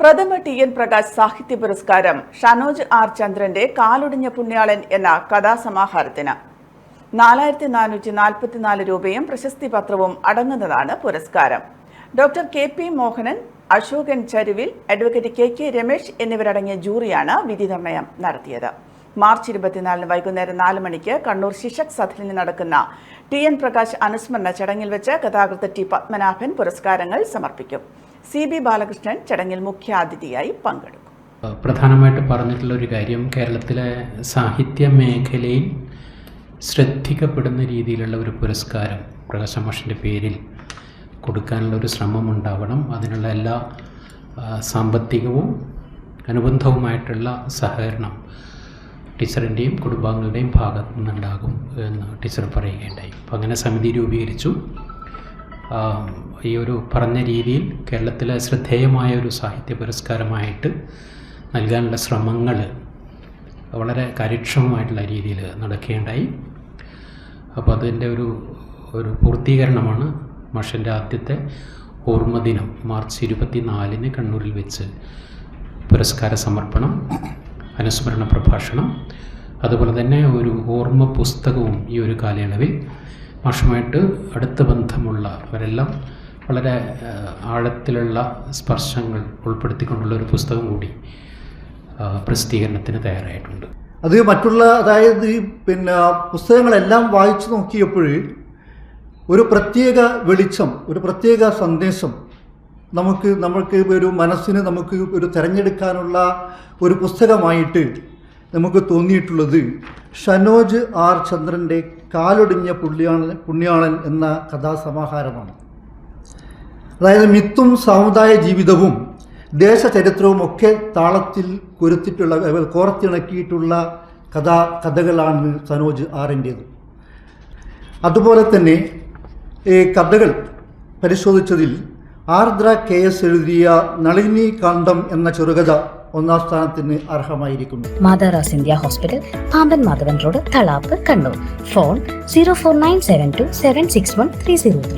പ്രഥമ ടി.എൻ. പ്രകാശ് സാഹിത്യ പുരസ്കാരം ഷനോജ് ആർ ചന്ദ്രന്റെ കാലൊടിഞ്ഞ പുണ്യാളൻ എന്ന കഥാസമാഹാരത്തിന് 4444 രൂപയും പ്രശസ്തി പത്രവും അടങ്ങുന്നതാണ് പുരസ്കാരം. Doctor K P. Mohanan, Ashokan Charuvil, advocate K K. Ramesh എന്നിവരടങ്ങിയ ജൂറിയാണ് വിധിനിർണയം നടത്തിയത്. മാർച്ച് 24 വൈകുന്നേരം 4 മണിക്ക് കണ്ണൂർ ശിശക് സദനിൽ നടക്കുന്ന ടി.എൻ. പ്രകാശ് അനുസ്മരണ ചടങ്ങിൽ വെച്ച് ഗതാഗത ടി. പത്മനാഭൻ പുരസ്കാരങ്ങൾ സമർപ്പിക്കും. സി.ബി. ബാലകൃഷ്ണൻ ചടങ്ങിൽ മുഖ്യാതിഥിയായി പങ്കെടുക്കും. പ്രധാനമായിട്ട് പറഞ്ഞിട്ടുള്ള ഒരു കാര്യം, കേരളത്തിലെ സാഹിത്യ മേഖലയിൽ ശ്രദ്ധിക്കപ്പെടുന്ന രീതിയിലുള്ള ഒരു പുരസ്കാരം പ്രകാശ് മാഷിൻ്റെ പേരിൽ കൊടുക്കാനുള്ള ഒരു ശ്രമം ഉണ്ടാവണം. അതിനുള്ള എല്ലാ സാമ്പത്തികവും അനുബന്ധവുമായിട്ടുള്ള സഹകരണം ടീച്ചറിൻ്റെയും കുടുംബാംഗങ്ങളുടെയും ഭാഗത്തു നിന്നുണ്ടാകും എന്ന് ടീച്ചർ പറയുകയുണ്ടായി. അപ്പോൾ അങ്ങനെ സമിതി രൂപീകരിച്ചു. ഈ ഒരു പറഞ്ഞ രീതിയിൽ കേരളത്തിലെ ശ്രദ്ധേയമായ ഒരു സാഹിത്യ പുരസ്കാരമായിട്ട് നൽകാനുള്ള ശ്രമങ്ങൾ വളരെ കാര്യക്ഷമമായിട്ടുള്ള രീതിയിൽ നടക്കുകയുണ്ടായി. അപ്പോൾ അതിൻ്റെ ഒരു പൂർത്തീകരണമാണ് മാഷിൻ്റെ ആദ്യത്തെ ഓർമ്മദിനം മാർച്ച് 24 കണ്ണൂരിൽ വെച്ച് പുരസ്കാര സമർപ്പണം, അനുസ്മരണ പ്രഭാഷണം, അതുപോലെ തന്നെ ഒരു ഓർമ്മ പുസ്തകവും ഈ ഒരു കാലയളവിൽ മാഷുമായിട്ട് അടുത്ത ബന്ധമുള്ളവരെല്ലാം വളരെ ആഴത്തിലുള്ള സ്പർശങ്ങൾ ഉൾപ്പെടുത്തിക്കൊണ്ടുള്ള ഒരു പുസ്തകം കൂടി പ്രസിദ്ധീകരണത്തിന് തയ്യാറായിട്ടുണ്ട്. അത് അതായത് പുസ്തകങ്ങളെല്ലാം വായിച്ചു നോക്കിയപ്പോൾ ഒരു പ്രത്യേക വെളിച്ചം, ഒരു പ്രത്യേക സന്ദേശം നമ്മൾക്ക് ഒരു മനസ്സിന് നമുക്ക് ഒരു തിരഞ്ഞെടുക്കാനുള്ള ഒരു പുസ്തകമായിട്ട് നമുക്ക് തോന്നിയിട്ടുള്ളത് ഷനോജ് ആർ ചന്ദ്രൻ്റെ കാലൊടിഞ്ഞ പുണ്യാളൻ എന്ന കഥാസമാഹാരമാണ്. അതായത് മിത്തും സമുദായ ജീവിതവും ദേശചരിത്രവും ഒക്കെ താളത്തിൽ കോർത്തിണക്കിയിട്ടുള്ള കഥകളാണ് ഷനോജ് ആറിൻ്റേത്. അതുപോലെ തന്നെ കഥകൾ പരിശോധിച്ചതിൽ ആർദ്ര KS എഴുതിയ നളിനി കാന്തം എന്ന ചെറുകഥ 1ാം സ്ഥാനത്തിന് അർഹമായിരിക്കുന്നു. മാതാറാസ് India hospital, Pamban Madhavan road, Thalap, Kannur. Phone 04972761303.